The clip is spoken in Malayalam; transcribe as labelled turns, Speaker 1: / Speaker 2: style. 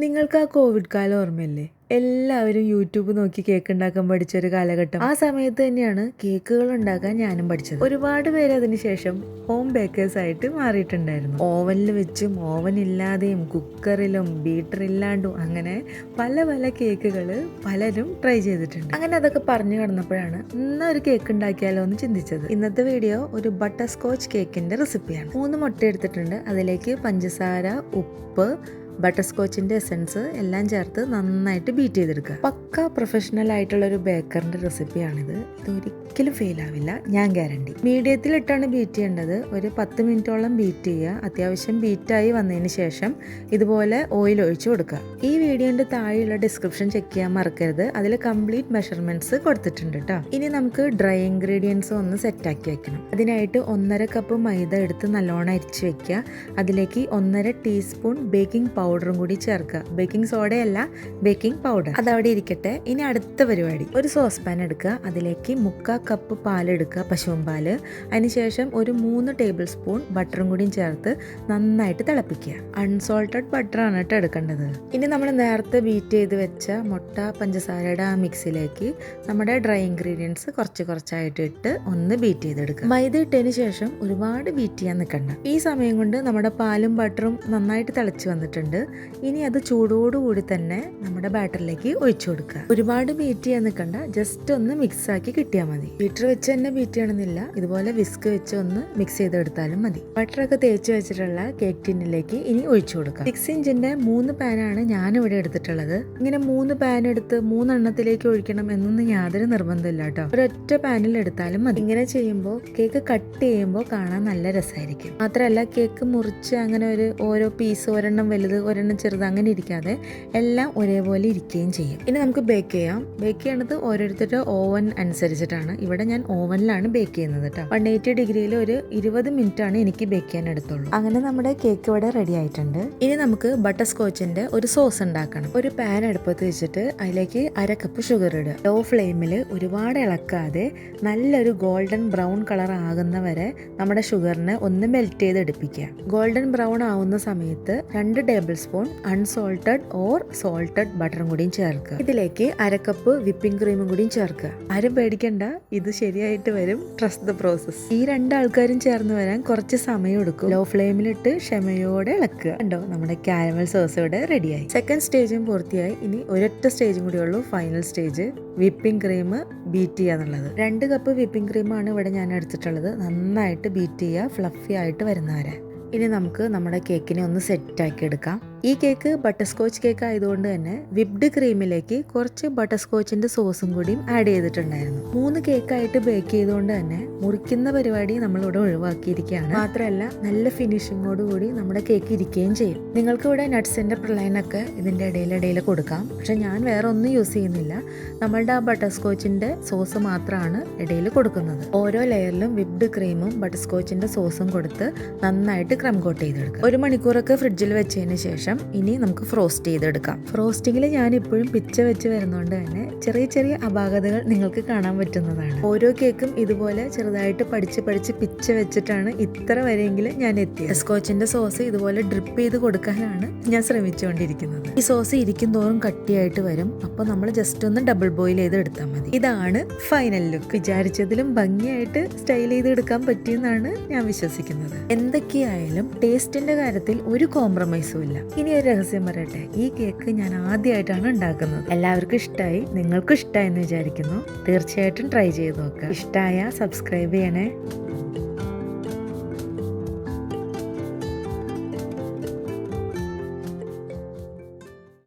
Speaker 1: നിങ്ങൾക്ക് ആ കോവിഡ് കാലം ഓർമ്മയില്ലേ? എല്ലാവരും യൂട്യൂബ് നോക്കി കേക്ക് ഉണ്ടാക്കാൻ പഠിച്ചൊരു കാലഘട്ടം. ആ സമയത്ത് തന്നെയാണ് കേക്കുകൾ ഉണ്ടാക്കാൻ ഞാനും പഠിച്ചത്. ഒരുപാട് പേര് അതിനുശേഷം ഹോം ബേക്കേഴ്സ് ആയിട്ട് മാറിയിട്ടുണ്ടായിരുന്നു. ഓവനിൽ വെച്ചും ഓവൻ ഇല്ലാതെയും കുക്കറിലും ബീറ്റർ ഇല്ലാണ്ടും അങ്ങനെ പല പല കേക്കുകൾ പലരും ട്രൈ ചെയ്തിട്ടുണ്ട്. അങ്ങനെ അതൊക്കെ പറഞ്ഞു കിടന്നപ്പോഴാണ് ഇന്ന് ഒരു കേക്ക് ഉണ്ടാക്കിയാലോ എന്ന് ചിന്തിച്ചത്. ഇന്നത്തെ വീഡിയോ ഒരു ബട്ടർ സ്കോച്ച് കേക്കിന്റെ റെസിപ്പിയാണ്. 3 മുട്ട എടുത്തിട്ടുണ്ട്. അതിലേക്ക് പഞ്ചസാര, ഉപ്പ്, ബട്ടർ സ്കോച്ചിന്റെ എസൻസ് എല്ലാം ചേർത്ത് നന്നായിട്ട് ബീറ്റ് ചെയ്തെടുക്കുക. പക്ക പ്രൊഫഷണൽ ആയിട്ടുള്ള ഒരു ബേക്കറിന്റെ റെസിപ്പിയാണിത്. ഇത് ഒരിക്കലും ഫെയിൽ ആവില്ല, ഞാൻ ഗ്യാരണ്ടി. മീഡിയത്തിലിട്ടാണ് ബീറ്റ് ചെയ്യേണ്ടത്. ഒരു 10 മിനിറ്റോളം ബീറ്റ് ചെയ്യുക. അത്യാവശ്യം ബീറ്റായി വന്നതിന് ശേഷം ഇതുപോലെ ഓയിൽ ഒഴിച്ചു കൊടുക്കുക. ഈ വീഡിയോന്റെ താഴെയുള്ള ഡിസ്ക്രിപ്ഷൻ ചെക്ക് ചെയ്യാൻ മറക്കരുത്. അതിൽ കംപ്ലീറ്റ് മെഷർമെന്റ്സ് കൊടുത്തിട്ടുണ്ട് കേട്ടോ. ഇനി നമുക്ക് ഡ്രൈ ഇൻഗ്രീഡിയൻസ് ഒന്ന് സെറ്റാക്കി വെക്കണം. അതിനായിട്ട് 1.5 കപ്പ് മൈദ എടുത്ത് നല്ലോണം അരിച്ച് വെക്കുക. അതിലേക്ക് 1.5 ടീസ്പൂൺ ബേക്കിംഗ് പൗഡറും കൂടി ചേർക്കുക. ബേക്കിംഗ് സോഡയല്ല, ബേക്കിംഗ് പൗഡർ. അതവിടെ ഇരിക്കട്ടെ. ഇനി അടുത്ത പരിപാടി, ഒരു സോസ് പാൻ എടുക്കുക. അതിലേക്ക് 3/4 കപ്പ് പാലെടുക്കുക, പശുവും പാല്. അതിനുശേഷം ഒരു 3 ടേബിൾ സ്പൂൺ ബട്ടറും കൂടി ചേർത്ത് നന്നായിട്ട് തിളപ്പിക്കുക. അൺസോൾട്ടഡ് ബട്ടറാണ് കേട്ടോ എടുക്കേണ്ടത്. ഇനി നമ്മൾ നേരത്തെ ബീറ്റ് ചെയ്ത് വെച്ച മുട്ട, പഞ്ചസാരയുടെ ആ മിക്സിലേക്ക് നമ്മുടെ ഡ്രൈ ഇൻഗ്രീഡിയൻസ് കുറച്ചായിട്ട് ഇട്ട് ഒന്ന് ബീറ്റ് ചെയ്തെടുക്കുക. മൈദ ഇട്ടതിന് ശേഷം ഒരുപാട് ബീറ്റ് ചെയ്യാൻ നിൽക്കണ്ട. ഈ സമയം കൊണ്ട് നമ്മുടെ പാലും ബട്ടറും നന്നായിട്ട് തിളച്ച് വന്നിട്ടുണ്ട്. ഇനി അത് ചൂടോടുകൂടി തന്നെ നമ്മുടെ ബാറ്ററിലേക്ക് ഒഴിച്ചു കൊടുക്കുക. ഒരുപാട് ബീറ്റ് ചെയ്യാൻ നിൽക്കണ്ട, ജസ്റ്റ് ഒന്ന് മിക്സ് ആക്കി കിട്ടിയാൽ മതി. ബീറ്റർ വെച്ച് തന്നെ ബീറ്റ് ചെയ്യണമെന്നില്ല, ഇതുപോലെ വിസ്ക് വെച്ച് ഒന്ന് മിക്സ് ചെയ്തെടുത്താലും മതി. ബട്ടറൊക്കെ തേച്ച് വെച്ചിട്ടുള്ള കേക്ക് ടിന്നിലേക്ക് ഇനി ഒഴിച്ചു കൊടുക്കുക. 6 ഇഞ്ചിന്റെ 3 പാനാണ് ഞാനിവിടെ എടുത്തിട്ടുള്ളത്. ഇങ്ങനെ 3 പാൻ എടുത്ത് 3 എണ്ണത്തിലേക്ക് ഒഴിക്കണം എന്നൊന്നും യാതൊരു നിർബന്ധമില്ല കേട്ടോ. ഒരൊറ്റ പാനിൽ എടുത്താലും മതി. ഇങ്ങനെ ചെയ്യുമ്പോൾ കേക്ക് കട്ട് ചെയ്യുമ്പോൾ കാണാൻ നല്ല രസമായിരിക്കും. മാത്രമല്ല കേക്ക് മുറിച്ച് അങ്ങനെ ഓരോ പീസ്, ഒരെണ്ണം വലുത് ഒരെണ്ണം ചെറുത് അങ്ങനെ ഇരിക്കാതെ എല്ലാം ഒരേപോലെ ഇരിക്കുകയും ചെയ്യും. ഇനി നമുക്ക് ബേക്ക് ചെയ്യാം. ബേക്ക് ചെയ്യണത് ഓരോരുത്തരുടെ ഓവൻ അനുസരിച്ചിട്ടാണ്. ഇവിടെ ഞാൻ ഓവനിലാണ് ബേക്ക് ചെയ്യുന്നത് കേട്ടോ. 180 ഡിഗ്രിയിൽ ഒരു 20 മിനിറ്റ് ആണ് എനിക്ക് ബേക്ക് ചെയ്യാൻ എടുത്തുള്ളൂ. അങ്ങനെ നമ്മുടെ കേക്ക് ഇവിടെ റെഡി ആയിട്ടുണ്ട്. ഇനി നമുക്ക് ബട്ടർ സ്കോച്ചിന്റെ ഒരു സോസ് ഉണ്ടാക്കണം. ഒരു പാൻ അടുപ്പത്ത് വെച്ചിട്ട് അതിലേക്ക് 1/2 കപ്പ് ഷുഗർ ഇടുക. ലോ ഫ്ലെയിമിൽ ഒരുപാട് ഇളക്കാതെ നല്ലൊരു ഗോൾഡൻ ബ്രൗൺ കളർ ആകുന്ന വരെ നമ്മുടെ ഷുഗറിനെ ഒന്ന് മെൽറ്റ് ചെയ്ത് എടുപ്പിക്കുക. ഗോൾഡൻ ബ്രൗൺ ആവുന്ന സമയത്ത് 2 tablespoon unsalted or salted ബട്ടറും കൂടിയും ചേർക്കുക. ഇതിലേക്ക് 1/2 കപ്പ് വിപ്പിംഗ് ക്രീമും കൂടിയും ചേർക്കുക. ആരും പേടിക്കണ്ട, ഇത് ശരിയായിട്ട് വരും. Trust the process. ഈ 2 ആൾക്കാരും ചേർന്ന് വരാൻ കുറച്ച് സമയം എടുക്കും. ലോ ഫ്ലെയിമിലിട്ട് ക്ഷമയോടെ ഇളക്കുക. കണ്ടോ, നമ്മുടെ കാരമൽ സോസ് ഇവിടെ റെഡിയായി. സെക്കൻഡ് സ്റ്റേജും പൂർത്തിയായി. ഇനി ഒരൊറ്റ സ്റ്റേജും കൂടി ഉള്ളൂ, final stage. Whipping cream beat ചെയ്യാന്നുള്ളത്. 2 കപ്പ് വിപ്പിംഗ് ക്രീമാണ് ഇവിടെ ഞാൻ എടുത്തിട്ടുള്ളത്. നന്നായിട്ട് ബീറ്റ് ചെയ്യുക, ഫ്ലഫി ആയിട്ട് വരുന്നവരെ. ഇനി നമുക്ക് നമ്മുടെ കേക്കിനെ ഒന്ന് സെറ്റാക്കി എടുക്കാം. ഈ കേക്ക് ബട്ടർ സ്കോച്ച് കേക്ക് ആയതുകൊണ്ട് തന്നെ വിപ്ഡ് ക്രീമിലേക്ക് കുറച്ച് ബട്ടർ സ്കോച്ചിന്റെ സോസും കൂടിയും ആഡ് ചെയ്തിട്ടുണ്ടായിരുന്നു. 3 കേക്കായിട്ട് ബേക്ക് ചെയ്തുകൊണ്ട് തന്നെ മുറിക്കുന്ന പരിപാടി നമ്മളിവിടെ ഒഴിവാക്കിയിരിക്കുകയാണ്. മാത്രമല്ല നല്ല ഫിനിഷിങ്ങോട് കൂടി നമ്മുടെ കേക്ക് ഇരിക്കുകയും ചെയ്യും. നിങ്ങൾക്ക് ഇവിടെ നട്ട്സിന്റെ പ്രളയനൊക്കെ ഇതിന്റെ ഇടയിൽ കൊടുക്കാം. പക്ഷെ ഞാൻ വേറെ ഒന്നും യൂസ് ചെയ്യുന്നില്ല. നമ്മളുടെ ആ ബട്ടർ സ്കോച്ചിന്റെ സോസ് മാത്രമാണ് ഇടയിൽ കൊടുക്കുന്നത്. ഓരോ ലെയറിലും വിപ്ഡ് ക്രീമും ബട്ടർ സ്കോച്ചിന്റെ സോസും കൊടുത്ത് നന്നായിട്ട് ക്രം കോട്ട് ചെയ്തെടുക്കാം. 1 മണിക്കൂറൊക്കെ ഫ്രിഡ്ജിൽ വെച്ചതിന് ശേഷം ഇനി നമുക്ക് ഫ്രോസ്റ്റ് ചെയ്തെടുക്കാം. ഫ്രോസ്റ്റിങ്ങിൽ ഞാൻ ഇപ്പോഴും പിച്ച വെച്ച് വരുന്നതുകൊണ്ട് തന്നെ ചെറിയ അപാകതകൾ നിങ്ങൾക്ക് കാണാൻ പറ്റുന്നതാണ്. ഓരോ കേക്കും ഇതുപോലെ ചെറുതായിട്ട് പഠിച്ച് പിച്ച വെച്ചിട്ടാണ് ഇത്ര വരെയെങ്കിലും ഞാൻ എത്തിയത്. സ്കോച്ചിന്റെ സോസ് ഇതുപോലെ ഡ്രിപ്പ് ചെയ്ത് കൊടുക്കാനാണ് ഞാൻ ശ്രമിച്ചുകൊണ്ടിരിക്കുന്നത്. ഈ സോസ് ഇരിക്കും തോറും കട്ടിയായിട്ട് വരും. അപ്പോൾ നമ്മൾ ജസ്റ്റ് ഒന്ന് ഡബിൾ ബോയിൽ ചെയ്ത് എടുത്താൽ മതി. ഇതാണ് ഫൈനൽ ലുക്ക്. വിചാരിച്ചതിലും ഭംഗിയായിട്ട് സ്റ്റൈൽ ചെയ്ത് എടുക്കാൻ പറ്റിയെന്നാണ് ഞാൻ വിശ്വസിക്കുന്നത്. എന്തൊക്കെയായാലും ടേസ്റ്റിന്റെ കാര്യത്തിൽ ഒരു കോംപ്രമൈസും ഇല്ല. ഇനി ഒരു രഹസ്യം പറയട്ടെ, ഈ കേക്ക് ഞാൻ ആദ്യമായിട്ടാണ് ഉണ്ടാക്കുന്നത്. എല്ലാവർക്കും ഇഷ്ടമായി, നിങ്ങൾക്കും ഇഷ്ടമായി എന്ന് വിചാരിക്കുന്നു. തീർച്ചയായിട്ടും ട്രൈ ചെയ്ത് നോക്കുക. ഇഷ്ടമായ സബ്സ്ക്രൈബ് ചെയ്യണേ.